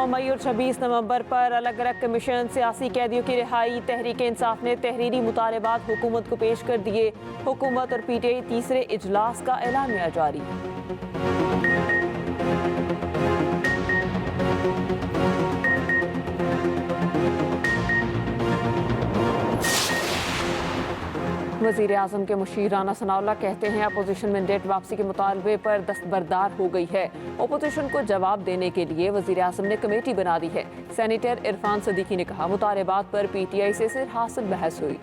9 मई और 26 नवंबर पर अलग अलग कमीशन, सियासी कैदियों की रिहाई। तहरीक इंसाफ ने तहरीरी मुतालबात हुकूमत को पेश कर दिए। हुकूमत और पीटीआई तीसरे इजलास का एलामिया जारी। वज़ीर आज़म के मुशीर राना सनाउल्लाह कहते हैं अपोजिशन मैंडेट वापसी के मुतालबे पर दस्तबरदार हो गई है। अपोजिशन को जवाब देने के लिए वज़ीर आज़म ने कमेटी बना दी है। सेनेटर इरफान सदीकी ने कहा मुतालबात पर पीटीआई से सिर हासिल बहस हुई।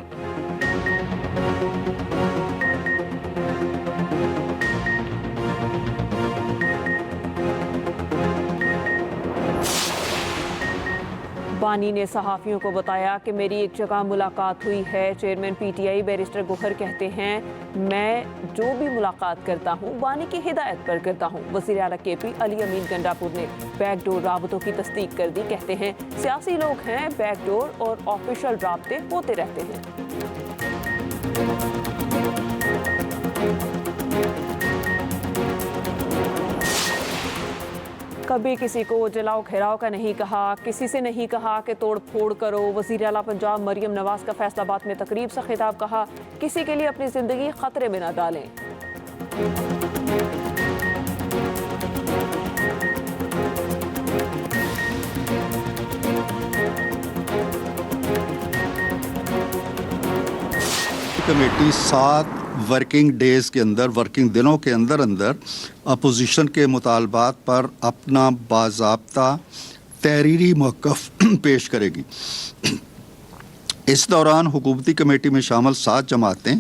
बानी ने सहाफ़ियों को बताया कि मेरी एक जगह मुलाकात हुई है। चेयरमैन पीटीआई बैरिस्टर गोहर कहते हैं मैं जो भी मुलाकात करता हूँ बानी की हिदायत पर करता हूँ। वज़ीर आला केपी अली अमीन गंडापुर ने बैकडोर राबतों की तस्दीक कर दी। कहते हैं सियासी लोग हैं, बैकडोर और ऑफिशियल राबते होते रहते हैं। कभी किसी को जलाओ घेराव का नहीं कहा, किसी से नहीं कहा कि तोड़ फोड़ करो। वज़ीर आला पंजाब मरियम नवाज का फैसलाबाद में तकरीब से खिताब, कहा किसी के लिए अपनी जिंदगी खतरे में न डालें। कमेटी 7 वर्किंग डेज़ के अंदर, वर्किंग दिनों के अंदर अपोजिशन के मुतालबात पर अपना बाज़ाब्ता तहरीरी मौक़िफ़ पेश करेगी। इस दौरान हुकूमती कमेटी में शामिल 7 जमातें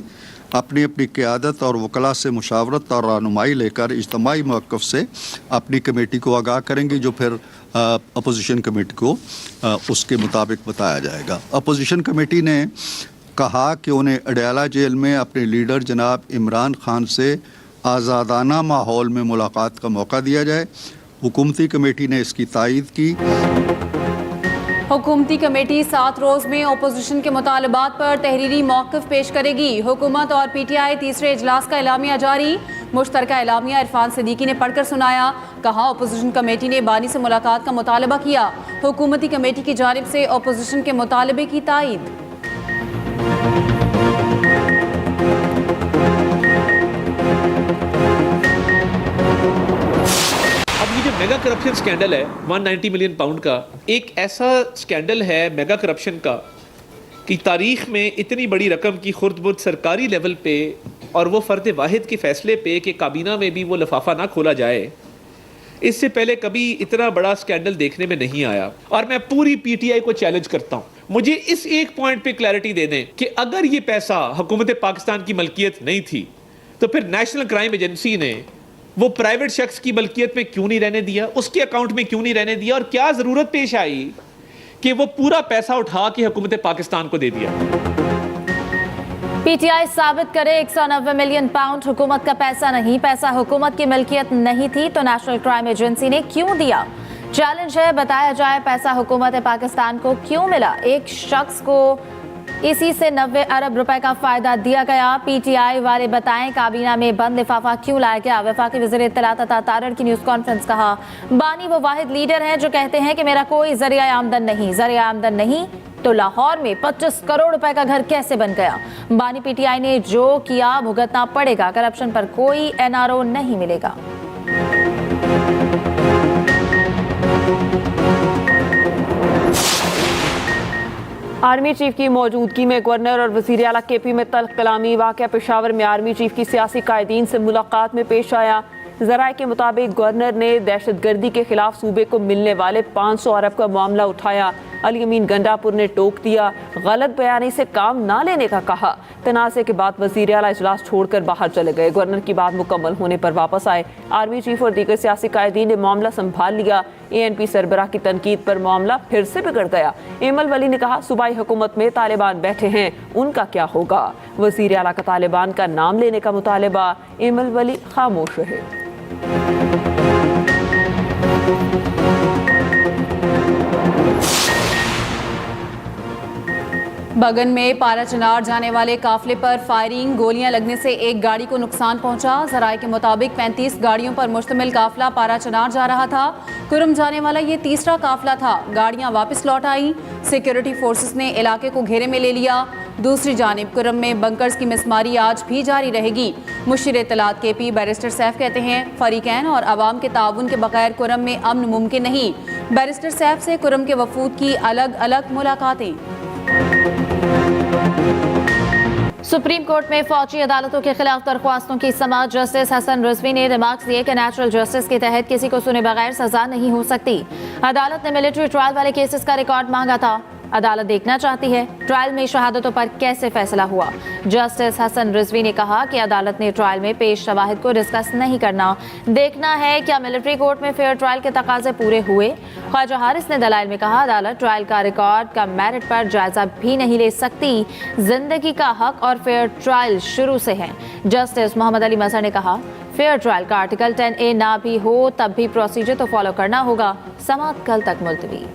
अपनी अपनी क़यादत और वकला से मुशावरत और रहनुमाई लेकर इज्तिमाई मौक़िफ़ से अपनी कमेटी को आगाह करेंगी, जो फिर अपोजिशन कमेटी को उसके मुताबिक बताया जाएगा। अपोजिशन कमेटी ने कहा कि उन्हें अडयाला जेल में अपने लीडर जनाब इमरान खान से आज़ादाना माहौल में मुलाकात का मौका दिया जाए। हुकूमती कमेटी ने इसकी तायीद की। हुकूमती कमेटी 7 रोज़ में अपोजिशन के मुतालबात पर तहरीरी मौक़िफ़ पेश करेगी। हुकूमत और पीटीआई तीसरे इजलास का एलामिया जारी। मुश्तरका एलामिया इरफान सदीकी ने पढ़कर सुनाया। कहा अपोजिशन कमेटी ने बानी से मुलाकात का मुतालबा किया। हुकूमती कमेटी की जानिब से अपोजिशन के मुतालबे की तायीद। मेगा करप्शन स्कैंडल है 190 मिलियन पाउंड का, एक ऐसा स्कैंडल है मेगा करप्शन का कि तारीख में इतनी बड़ी रकम की खुर्द-बुर्द सरकारी लेवल पे और वो फ़र्द वाहिद के फैसले पे कि काबीना में भी वो लिफाफा ना खोला जाए, इससे पहले कभी इतना बड़ा स्कैंडल देखने में नहीं आया। और मैं पूरी पीटीआई को चैलेंज करता हूँ, मुझे इस एक पॉइंट पे क्लैरिटी दे दें कि अगर ये पैसा हुकूमत पाकिस्तान की मलकियत नहीं थी तो फिर नेशनल क्राइम एजेंसी ने वो प्राइवेट शख्स की मलकियत में क्यों नहीं रहने दिया, उसके अकाउंट में क्यों नहीं रहने दिया, और क्या जरूरत पेश आई कि वो पूरा पैसा उठा के हुकूमत पाकिस्तान को दे दिया। पीटीआई साबित करे 190 मिलियन पाउंड हुकूमत का पैसा नहीं, पैसा हुकूमत की मलकियत नहीं थी तो नेशनल क्राइम एजेंसी ने क्यों दिया। चैलेंज है बताया जाए पैसा हुकूमत पाकिस्तान को क्यों मिला। एक शख्स को इसी से 90 अरब रुपए का फायदा दिया गया। पीटीआई वाले बताएं काबीना में बंद लिफाफा क्यों लाया गया। वफाकी वज़ीर इत्तलात अता तारड़ की न्यूज़ कॉन्फ्रेंस। कहा बानी वो वाहिद लीडर हैं जो कहते हैं कि मेरा कोई जरिया आमदन नहीं, जरिया आमदन नहीं तो लाहौर में 25 करोड़ रुपए का घर कैसे बन गया। बानी पीटीआई ने जो किया भुगतना पड़ेगा। करप्शन पर कोई एनआरओ नहीं मिलेगा। आर्मी चीफ की मौजूदगी में गवर्नर और वज़ीर आला केपी में तल्ख कलामी। वाक़या पेशावर में आर्मी चीफ की सियासी कायदीन से मुलाकात में पेश आया। ज़राए के मुताबिक गवर्नर ने दहशतगर्दी के खिलाफ सूबे को मिलने वाले 500 अरब का मामला उठाया। अली अमीन गंडापुर ने टोक दिया, गलत बयानी से काम ना लेने का कहा। तनाज़े के बाद वज़ीर आला इजलास छोड़कर बाहर चले गए। गवर्नर की बात मुकम्मल होने पर वापस आए। आर्मी चीफ और दीगर सियासी कायदीन ने मामला संभाल लिया। ANP सरबराह की तनकीद पर मामला फिर से बिगड़ गया। एमल वली ने कहा सूबाई हुकूमत में तालिबान बैठे हैं, उनका क्या होगा। वज़ीर आला का तालिबान का नाम लेने का मुतालबा, एमल वली खामोश रहे। बगन में पारा चनार जाने वाले काफिले पर फायरिंग, गोलियां लगने से एक गाड़ी को नुकसान पहुंचा। जराये के मुताबिक 35 गाड़ियों पर मुश्तमिल काफिला पारा चनार जा रहा था। कुरम जाने वाला ये तीसरा काफिला था। गाड़ियां वापस लौट आई। सिक्योरिटी फोर्सेस ने इलाके को घेरे में ले लिया। दूसरी जानिब कुरम में बंकर्स की मिसमारी आज भी जारी रहेगी। मुशीर इत्तलात केपी बैरिस्टर सैफ कहते हैं, फरीकैन और अवाम के ताउन के बगैर कुरम में अमन मुमकिन नहीं। बैरिस्टर सैफ से कुरम के वफूद की अलग अलग मुलाकातें। सुप्रीम कोर्ट में फौजी अदालतों के खिलाफ दरख्वास्तों की समाअत। जस्टिस हसन रिजवी ने रिमार्क्स दिए कि नेचुरल जस्टिस के तहत किसी को सुने बगैर सजा नहीं हो सकती। अदालत ने मिलिट्री ट्रायल वाले केसेस का रिकॉर्ड मांगा था। अदालत देखना चाहती है ट्रायल में शहादतों पर कैसे फैसला हुआ। जस्टिस हसन रिजवी ने कहा कि अदालत ने ट्रायल में पेश शवाहिद को डिस्कस नहीं करना, देखना है क्या मिलिट्री कोर्ट में फेयर ट्रायल के तकाजे पूरे हुए। ख्वाजा हारिस ने दलाइल में कहा, अदालत ट्रायल का रिकॉर्ड का मेरिट पर जायजा भी नहीं ले सकती। जिंदगी का हक और फेयर ट्रायल शुरू से है। जस्टिस मोहम्मद अली मजहर ने कहा, फेयर ट्रायल का आर्टिकल 10A ना भी हो तब भी प्रोसीजर तो फॉलो करना होगा। समाअत कल तक मुलतवी।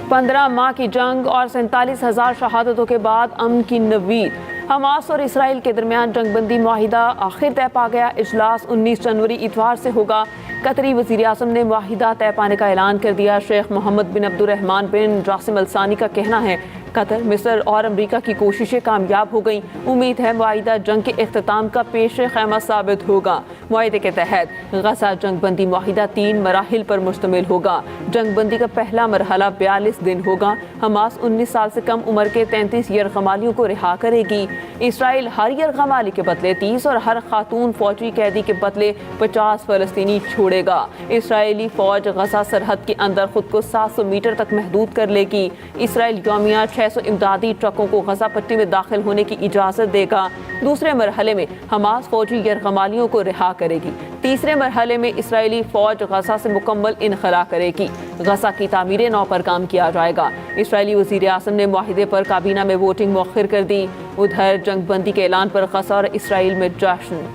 15 माह की जंग और 47,000 शहादतों के बाद अमन की नवीद। हमास और इसराइल के दरमियान जंगबंदी मुआहिदा आखिर तय पा गया। इजलास 19 जनवरी इतवार से होगा। कतरी वज़ीर आज़म ने मुआहिदा तय पाने का ऐलान कर दिया। शेख मोहम्मद बिन अब्दुर्रहमान बिन जासिम अल सानी का कहना है, कतर, मिस्र और अमरीका की कोशिशें कामयाब हो गईं। उम्मीद है मुआहिदा जंग के इख्तिताम का पेश खैमा साबित होगा। मुआहिदे के तहत गजा जंगबंदी मुआहिदा 3 मराहिल पर मुश्तमिल होगा। जंगबंदी का पहला मरहला 42 दिन होगा। हमास 19 साल से कम उम्र के 33 यरगमालियों को रिहा करेगी। इसराइल हर यरगमाली के बदले 30 और हर खातून फौजी कैदी के बदले 50 फलस्तीनी छोड़ेगा। इसराइली फौज गजा सरहद के अंदर खुद को 700 मीटर तक महदूद कर लेगी। इसराइल यौमिया 600 इमदादी ट्रकों को गजा पट्टी में दाखिल होने की इजाज़त देगा। दूसरे मरहले में हमास फौजी यरगमालियों को रिहा करेगी। तीसरे मरहले में इसराइली फौज गजा से मुकम्मल इनखला करेगी। गजा की तामीर नौ पर काम किया जाएगा। इसराइली वज़ीर आज़म ने मुआहिदे पर काबीना में वोटिंग मौखिर कर दी। उधर जंगबंदी के ऐलान पर गजा और इसराइल में जश्न।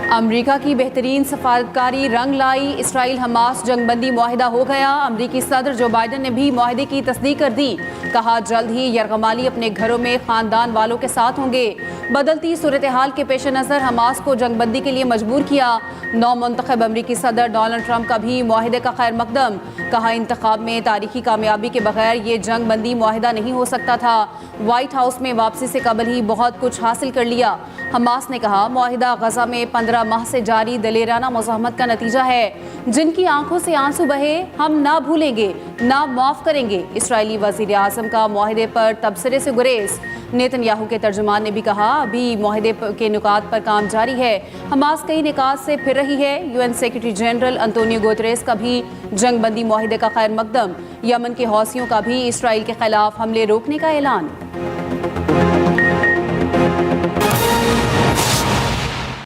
अमरीका की बेहतरीन सफारतकारी रंग लाई। इसराइल हमास जंगबंदी मुआहिदा हो गया। अमरीकी सदर जो बाइडन ने भी मुआहिदे की तस्दीक कर दी। कहा, जल्द ही यरगमाली अपने घरों में खानदान वालों के साथ होंगे। बदलती सूरत हाल के पेश नज़र हमास को जंगबंदी के लिए मजबूर किया। नौ मुंतखब अमरीकी सदर डोनाल्ड ट्रंप का भी मुआहिदे का खैर मकदम। कहा, इंतखाब में तारीखी कामयाबी के बगैर ये जंगबंदी मुआहिदा नहीं हो सकता था। व्हाइट हाउस में वापसी से कबल ही बहुत कुछ हासिल कर लिया। हमास ने कहा, मुआहिदा गजा में 15 माह से जारी दलेराना मुज़ाहमत का नतीजा है। जिनकी आंखों से आंसू बहे हम ना भूलेंगे, ना माफ़ करेंगे। इसराइली वज़ीर आज़म का मुआहिदे पर तबसरे से गुरेज। नेतन्याहू के तर्जुमान ने भी कहा, अभी मुआहिदे के नुकात पर काम जारी है। हमास कई निकात से फिर रही है। UN secretary general Antonio Guterres का भी जंगबंदी मुआहिदे का खैर मकदम। यमन के हौसियों का भी इसराइल के खिलाफ हमले रोकने का ऐलान।